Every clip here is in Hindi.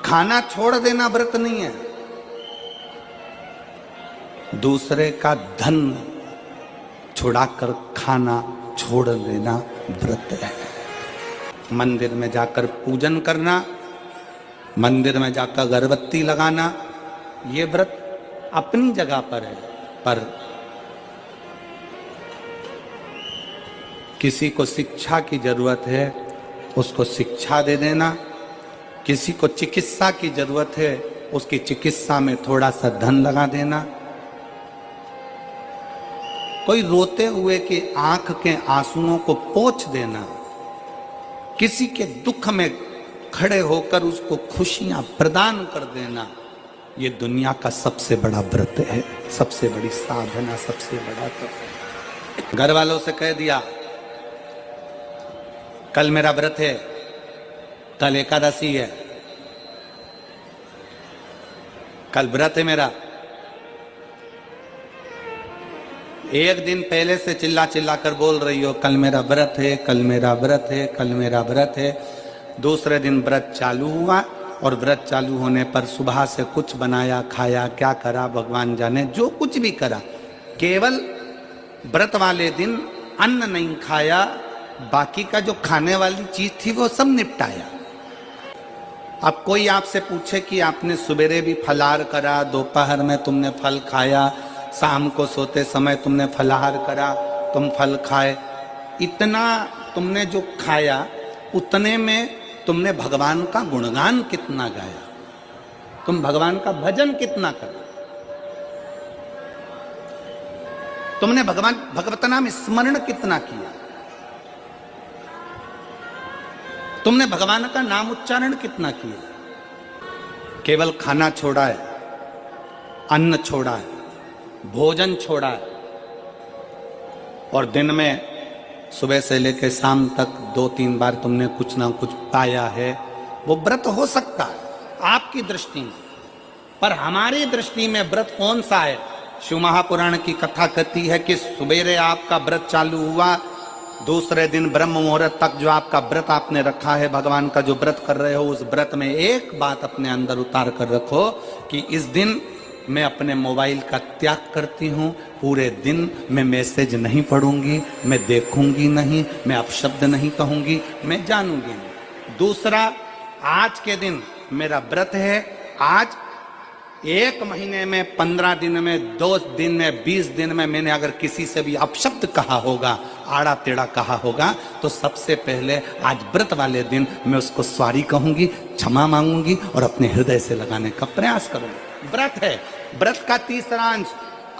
खाना छोड़ देना व्रत नहीं है, दूसरे का धन छुड़ाकर खाना छोड़ देना व्रत है। मंदिर में जाकर पूजन करना, मंदिर में जाकर अगरबत्ती लगाना, ये व्रत अपनी जगह पर है। पर किसी को शिक्षा की जरूरत है, उसको शिक्षा दे देना। किसी को चिकित्सा की जरूरत है, उसकी चिकित्सा में थोड़ा सा धन लगा देना। कोई रोते हुए की आंख के आंसुओं को पोंछ देना, किसी के दुख में खड़े होकर उसको खुशियां प्रदान कर देना, ये दुनिया का सबसे बड़ा व्रत है, सबसे बड़ी साधना, सबसे बड़ा। तो घर वालों से कह दिया कल मेरा व्रत है, कल एकादशी है, कल व्रत है मेरा। एक दिन पहले से चिल्ला चिल्ला कर बोल रही हो कल मेरा व्रत है, कल मेरा व्रत है, कल मेरा व्रत है। दूसरे दिन व्रत चालू हुआ और व्रत चालू होने पर सुबह से कुछ बनाया, खाया, क्या करा भगवान जाने, जो कुछ भी करा, केवल व्रत वाले दिन अन्न नहीं खाया, बाकी का जो खाने वाली चीज थी वो सब निपटाया। अब कोई आपसे पूछे कि आपने सवेरे भी फलाहार करा, दोपहर में तुमने फल खाया, शाम को सोते समय तुमने फलाहार करा, तुम फल खाए, इतना तुमने जो खाया उतने में तुमने भगवान का गुणगान कितना गाया, तुम भगवान का भजन कितना करा, तुमने भगवत नाम स्मरण कितना किया, तुमने भगवान का नाम उच्चारण कितना किया। केवल खाना छोड़ा है, अन्न छोड़ा है, भोजन छोड़ा है, और दिन में सुबह से लेकर शाम तक 2-3 बार तुमने कुछ ना कुछ पाया है, वो व्रत हो सकता है आपकी दृष्टि में, पर हमारी दृष्टि में व्रत कौन सा है। शिव महापुराण की कथा कहती है कि सुबेरे आपका व्रत चालू हुआ, दूसरे दिन ब्रह्म मुहूर्त तक जो आपका व्रत आपने रखा है, भगवान का जो व्रत कर रहे हो, उस व्रत में एक बात अपने अंदर उतार कर रखो कि इस दिन मैं अपने मोबाइल का त्याग करती हूँ, पूरे दिन मैं मैसेज नहीं पढ़ूंगी, मैं देखूंगी नहीं, मैं अपशब्द नहीं कहूंगी, मैं जानूंगी नहीं। दूसरा, आज के दिन मेरा व्रत है, आज 1 महीने में, 15 दिन में, 2 दिन में, 20 दिन में मैंने अगर किसी से भी अपशब्द कहा होगा, आड़ा टेढ़ा कहा होगा, तो सबसे पहले आज व्रत वाले दिन मैं उसको सॉरी कहूंगी, क्षमा मांगूंगी और अपने हृदय से लगाने का प्रयास करूंगी। व्रत है, व्रत का तीसरा अंश,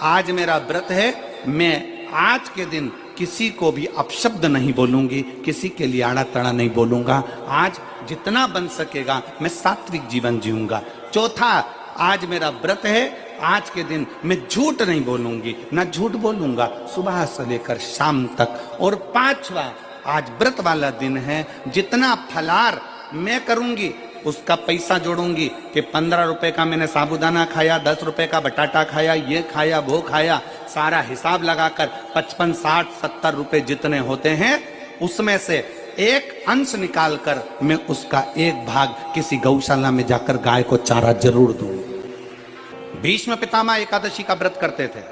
आज मेरा व्रत है, मैं आज के दिन किसी को भी अपशब्द नहीं बोलूंगी, किसी के लिए आड़ा तड़ा नहीं बोलूंगा, आज जितना बन सकेगा मैं सात्विक जीवन जीऊंगा। चौथा, आज मेरा व्रत है, आज के दिन मैं झूठ नहीं बोलूंगी, ना झूठ बोलूंगा सुबह से लेकर शाम तक। और 5वां, आज व्रत वाला दिन है, जितना फलाहार मैं करूंगी उसका पैसा जोड़ूंगी कि 15 रुपए का मैंने साबूदाना खाया, 10 रुपए का बटाटा खाया, ये खाया, वो खाया, सारा हिसाब लगाकर 55, 60, 70 रुपए जितने होते हैं उसमें से एक अंश निकालकर मैं उसका एक भाग किसी गौशाला में जाकर गाय को चारा जरूर दूंगा। भीष्म पितामह एकादशी का व्रत करते थे।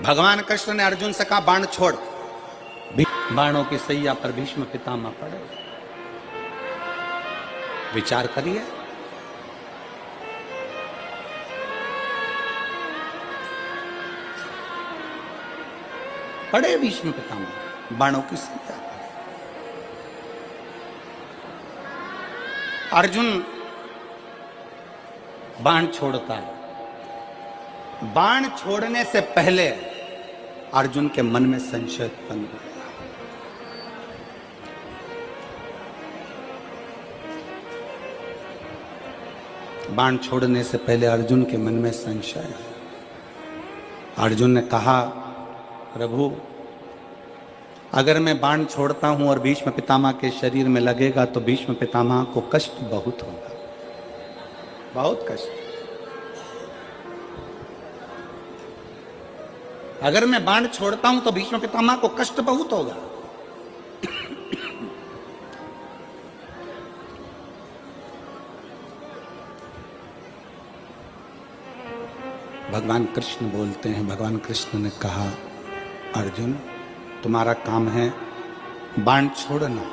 भगवान कृष्ण ने अर्जुन से कहा बाण छोड़, बाणों की सैया पर भीष्म पितामह पड़े। विचार करिए, पड़े भीष्म पितामह बाणों की सैया। अर्जुन बाण छोड़ता है। बाण छोड़ने से पहले अर्जुन के मन में संशय उत्पन्न हुआ। बाण छोड़ने से पहले अर्जुन के मन में संशय है। अर्जुन ने कहा, प्रभु अगर मैं बाण छोड़ता हूं और भीष्म पितामह के शरीर में लगेगा तो भीष्म पितामह को कष्ट बहुत होगा, बहुत कष्ट। अगर मैं बाण छोड़ता हूं तो भीष्म पितामह को कष्ट बहुत होगा। भगवान कृष्ण बोलते हैं, भगवान कृष्ण ने कहा, अर्जुन तुम्हारा काम है बाण छोड़ना।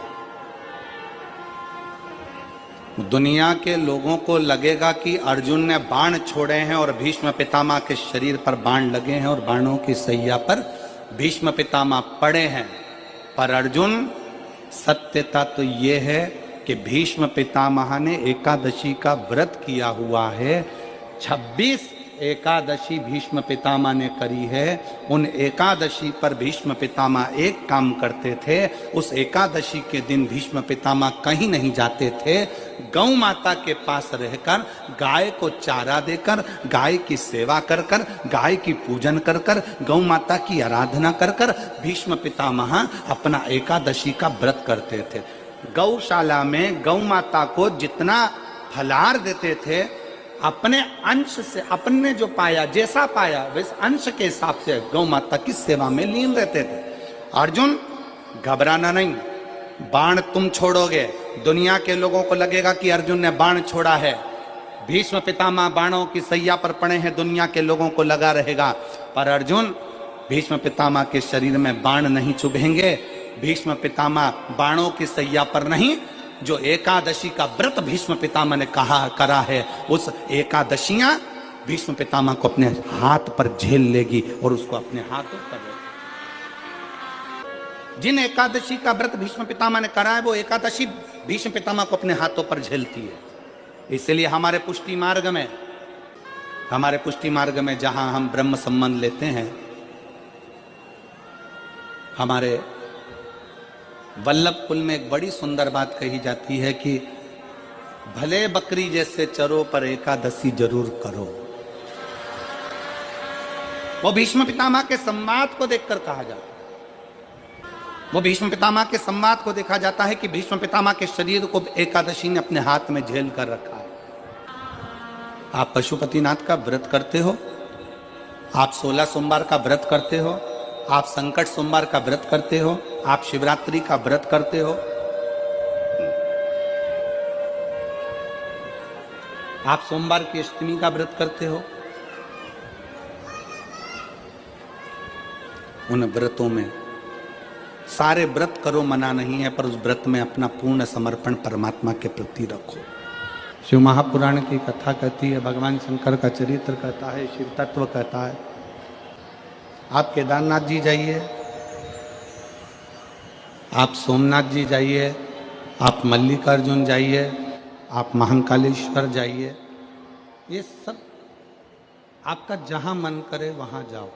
दुनिया के लोगों को लगेगा कि अर्जुन ने बाण छोड़े हैं और भीष्म पितामह के शरीर पर बाण लगे हैं और बाणों की सैया पर भीष्म पितामह पड़े हैं। पर अर्जुन, सत्यता तो ये है कि भीष्म पितामह ने एकादशी का व्रत किया हुआ है। 26 एकादशी भीष्म पितामह ने करी है। उन एकादशी पर भीष्म पितामह एक काम करते थे, उस एकादशी के दिन भीष्म पितामह कहीं नहीं जाते थे। गौ माता के पास रहकर गाय को चारा देकर, गाय की सेवा कर कर, गाय की पूजन कर कर, गौ माता की आराधना कर कर भीष्म पितामह अपना एकादशी का व्रत करते थे। गौशाला में गौ माता को जितना फलाहार देते थे, अपने अंश से, अपने जो पाया, जैसा पाया वैसे अंश के हिसाब से गौ माता की सेवा में लीन रहते थे। अर्जुन घबराना नहीं, बाण तुम छोड़ोगे, दुनिया के लोगों को लगेगा कि अर्जुन ने बाण छोड़ा है। भीष्म पितामह बाणों की सैया पर पड़े हैं, दुनिया के लोगों को लगा रहेगा। पर अर्जुन, भीष्म पितामह के शरीर में बाण नहीं चुभेंगे। भीष्म पितामह बाणों की सैया पर नहीं, जो एकादशी का व्रत भीष्म पितामह ने करा है, उस एकादशियां भीष्म पितामह को अपने हाथ पर झेल लेगी और उसको अपने हाथों पर। जिन एकादशी का व्रत भीष्म पितामह ने करा है, वो एकादशी भीष्म पितामह को अपने हाथों पर झेलती है। इसलिए हमारे पुष्टि मार्ग में जहां हम ब्रह्म संबंध लेते हैं, हमारे वल्लभ कुल में एक बड़ी सुंदर बात कही जाती है कि भले बकरी जैसे चरो पर एकादशी जरूर करो। वो भीष्म पितामह के संवाद को देखकर कहा जाता है, वो भीष्म पितामह के संवाद को देखा जाता है कि भीष्म पितामह के शरीर को एकादशी ने अपने हाथ में झेल कर रखा है। आप पशुपतिनाथ का व्रत करते हो, आप 16 सोमवार का व्रत करते हो, आप संकट सोमवार का व्रत करते हो, आप शिवरात्रि का व्रत करते हो, आप सोमवार की अष्टमी का व्रत करते हो। उन व्रतों में सारे व्रत करो, मना नहीं है, पर उस व्रत में अपना पूर्ण समर्पण परमात्मा के प्रति रखो। शिव महापुराण की कथा कहती है, भगवान शंकर का चरित्र कहता है, शिव तत्व कहता है। आप केदारनाथ जी जाइए, आप सोमनाथ जी जाइए, आप मल्लिकार्जुन जाइए, आप महाकालेश्वर जाइए, ये सब आपका जहां मन करे वहां जाओ।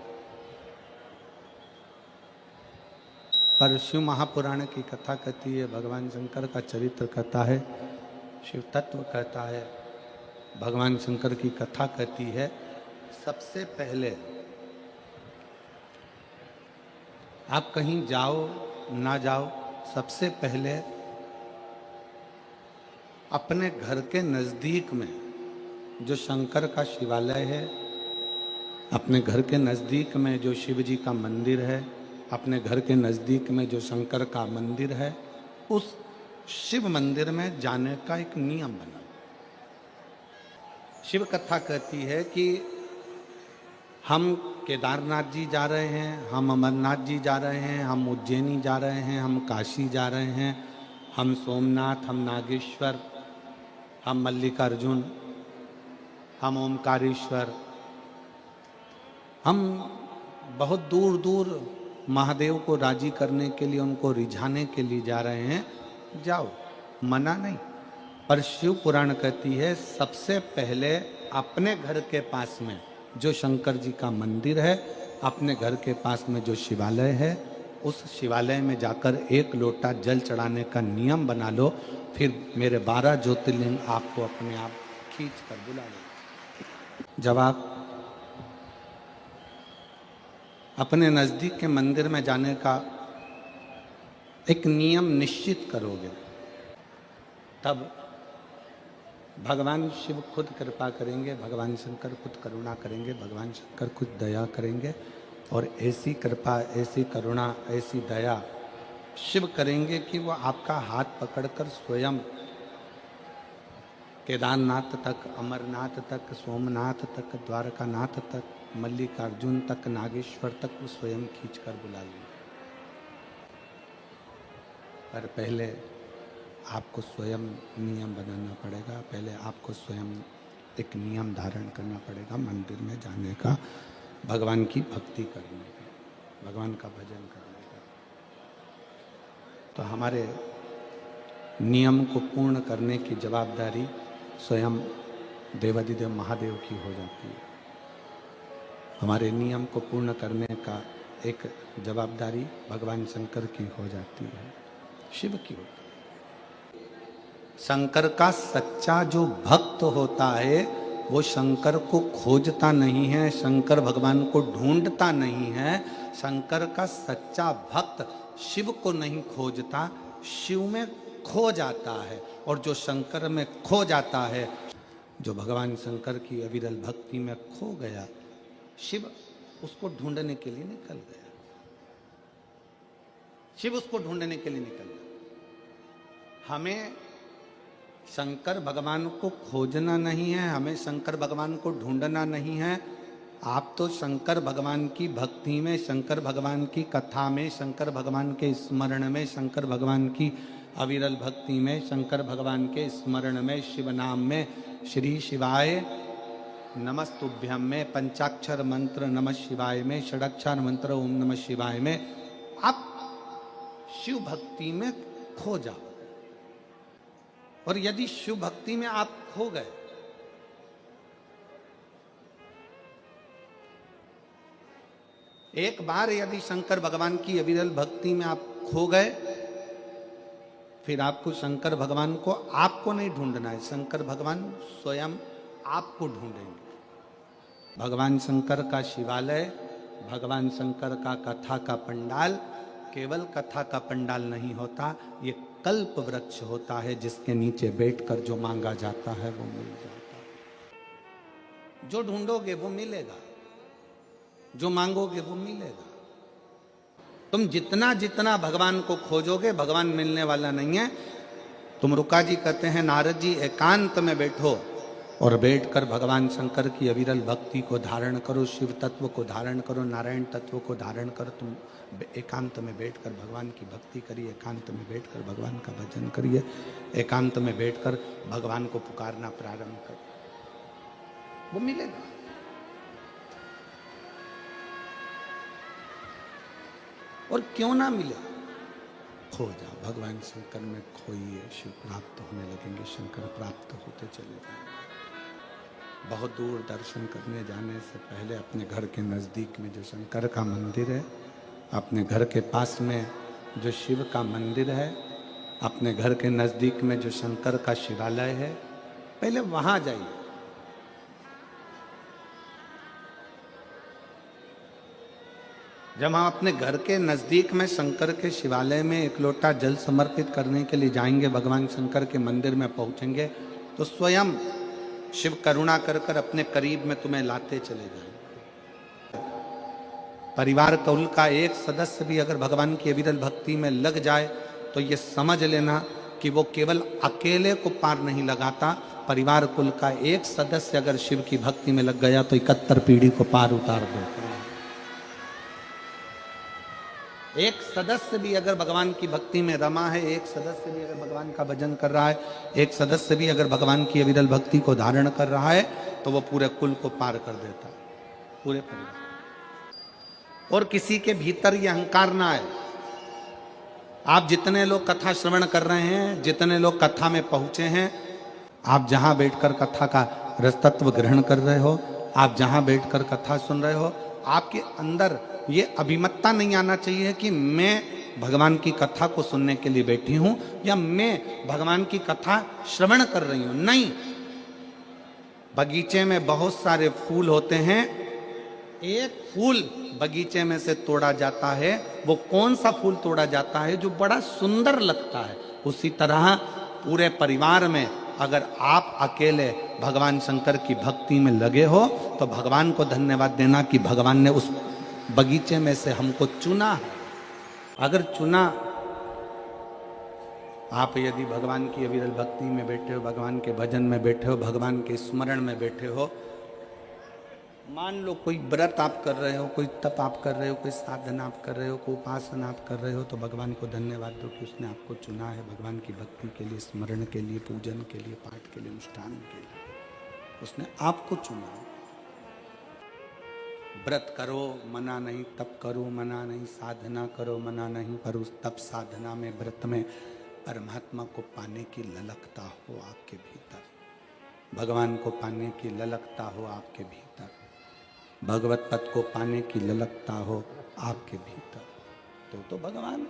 पर शिव महापुराण की कथा कहती है, भगवान शंकर का चरित्र कहता है, शिव तत्व कहता है, भगवान शंकर की कथा कहती है, सबसे पहले आप कहीं जाओ ना जाओ, सबसे पहले अपने घर के नज़दीक में जो शंकर का शिवालय है, अपने घर के नज़दीक में जो शिव जी का मंदिर है, अपने घर के नज़दीक में जो शंकर का मंदिर है, उस शिव मंदिर में जाने का एक नियम बना। शिव कथा कहती है कि हम केदारनाथ जी जा रहे हैं, हम अमरनाथ जी जा रहे हैं, हम उज्जैनी जा रहे हैं, हम काशी जा रहे हैं, हम सोमनाथ, हम नागेश्वर, हम मल्लिकार्जुन, हम ओमकारेश्वर, हम बहुत दूर दूर महादेव को राजी करने के लिए, उनको रिझाने के लिए जा रहे हैं। जाओ, मना नहीं। पर शिव पुराण कहती है, सबसे पहले अपने घर के पास में जो शंकर जी का मंदिर है, अपने घर के पास में जो शिवालय है, उस शिवालय में जाकर एक लोटा जल चढ़ाने का नियम बना लो। फिर मेरे 12 ज्योतिर्लिंग आपको अपने आप खींच कर बुला लो। जब आप अपने नज़दीक के मंदिर में जाने का एक नियम निश्चित करोगे, तब भगवान शिव खुद कृपा करेंगे, भगवान शंकर खुद करुणा करेंगे, भगवान शंकर खुद दया करेंगे। और ऐसी कृपा, ऐसी करुणा, ऐसी दया शिव करेंगे कि वो आपका हाथ पकड़कर स्वयं केदारनाथ तक, अमरनाथ तक, सोमनाथ तक, द्वारकानाथ तक, मल्लिकार्जुन तक, नागेश्वर तक वो स्वयं खींच कर बुला लेंगे। पर पहले आपको स्वयं नियम बनाना पड़ेगा, पहले आपको स्वयं एक नियम धारण करना पड़ेगा मंदिर में जाने का, भगवान की भक्ति करने का, भगवान का भजन करने का। तो हमारे नियम को पूर्ण करने की जवाबदारी स्वयं देवाधिदेव महादेव की हो जाती है। हमारे नियम को पूर्ण करने का एक जवाबदारी भगवान शंकर की हो जाती है, शिव की होती है। शंकर का सच्चा जो भक्त होता है वो शंकर को खोजता नहीं है, शंकर भगवान को ढूंढता नहीं है। शंकर का सच्चा भक्त शिव को नहीं खोजता, शिव में खो जाता है। और जो शंकर में खो जाता है, जो भगवान शंकर की अविरल भक्ति में खो गया, शिव उसको ढूंढने के लिए निकल गया, शिव उसको ढूंढने के लिए निकल गया। हमें शंकर भगवान को खोजना नहीं है, हमें शंकर भगवान को ढूंढना नहीं है। आप तो शंकर भगवान की भक्ति में, शंकर भगवान की कथा में, शंकर भगवान के स्मरण में, शंकर भगवान की अविरल भक्ति में, शंकर भगवान के स्मरण में, शिव नाम में, श्री शिवाय नमस्तुभ्यम में, पंचाक्षर मंत्र नमः शिवाय में, षडाक्षर मंत्र ओम नमः शिवाय में आप शिव भक्ति में खो जाओ। और यदि शिव भक्ति में आप खो गए, एक बार यदि शंकर भगवान की अविरल भक्ति में आप खो गए, फिर आपको शंकर भगवान को आपको नहीं ढूंढना है, शंकर भगवान स्वयं आपको ढूंढेंगे। भगवान शंकर का शिवालय, भगवान शंकर का कथा का पंडाल केवल कथा का पंडाल नहीं होता, ये कल्प वृक्ष होता है जिसके नीचे बैठकर जो मांगा जाता है वो मिल जाता है। जो ढूंढोगे वो मिलेगा, जो मांगोगे वो मिलेगा। तुम जितना जितना भगवान को खोजोगे, भगवान मिलने वाला नहीं है। तुम रुका जी कहते हैं, नारद जी एकांत में बैठो और बैठकर भगवान शंकर की अविरल भक्ति को धारण करो, शिव तत्व को धारण करो, नारायण तत्व को धारण करो। तुम एकांत में बैठकर भगवान की भक्ति करिए, एकांत में बैठकर भगवान का भजन करिए, एकांत में बैठकर भगवान को पुकारना प्रारंभ करिए, वो मिलेगा। और क्यों ना मिले, खो जाओ, भगवान शंकर में खोइए, शिव प्राप्त होने लगेंगे, शंकर प्राप्त होते चले जाएंगे। बहुत दूर दर्शन करने जाने से पहले अपने घर के नज़दीक में जो शंकर का मंदिर है, अपने घर के पास में जो शिव का मंदिर है, अपने घर के नज़दीक में जो शंकर का शिवालय है, पहले वहाँ जाइए। जब हम अपने घर के नज़दीक में शंकर के शिवालय में एक लोटा जल समर्पित करने के लिए जाएंगे, भगवान शंकर के मंदिर में पहुंचेंगे, तो स्वयं शिव करुणा कर कर अपने करीब में तुम्हें लाते चले जाएंगे। परिवार कुल का एक सदस्य भी अगर भगवान की अविरल भक्ति में लग जाए तो ये समझ लेना कि वो केवल अकेले को पार नहीं लगाता, परिवार कुल का एक सदस्य अगर शिव की भक्ति में लग गया तो 71 पीढ़ी को पार उतार देता है। एक सदस्य भी अगर भगवान की भक्ति में रमा है, एक सदस्य भी अगर भगवान का भजन कर रहा है, एक सदस्य भी अगर भगवान की अविरल भक्ति को धारण कर रहा है, तो वो पूरे कुल को पार कर देता है, पूरे परिवार। और किसी के भीतर ये अहंकार ना आए। आप जितने लोग कथा श्रवण कर रहे हैं, जितने लोग कथा में पहुंचे हैं, आप जहां बैठकर कथा का रसतत्व ग्रहण कर रहे हो, आप जहां बैठकर कथा सुन रहे हो, आपके अंदर ये अभिमतता नहीं आना चाहिए कि मैं भगवान की कथा को सुनने के लिए बैठी हूं या मैं भगवान की कथा श्रवण कर रही हूं। नहीं, बगीचे में बहुत सारे फूल होते हैं, एक फूल बगीचे में से तोड़ा जाता है, वो कौन सा फूल तोड़ा जाता है? जो बड़ा सुंदर लगता है। उसी तरह पूरे परिवार में अगर आप अकेले भगवान शंकर की भक्ति में लगे हो तो भगवान को धन्यवाद देना कि भगवान ने उस बगीचे में से हमको चुना है। अगर चुना, आप यदि भगवान की अविरल भक्ति में बैठे हो, भगवान के भजन में बैठे हो, भगवान के स्मरण में बैठे हो, मान लो कोई व्रत आप कर रहे हो, कोई तप आप कर रहे हो, कोई साधना आप कर रहे हो, कोई उपासना आप कर रहे हो, तो भगवान को धन्यवाद दो कि उसने आपको चुना है भगवान की भक्ति के लिए, स्मरण के लिए, पूजन के लिए, पाठ के लिए, अनुष्ठान के लिए। उसने आपको चुना। व्रत करो मना नहीं, तप करो मना नहीं, साधना करो मना नहीं, पर उस तप साधना में, व्रत में परमात्मा को पाने की ललकता हो आपके भीतर, भगवान को पाने की ललकता हो आपके भीतर, भगवत पद को पाने की ललकता हो आपके भीतर, तो भगवान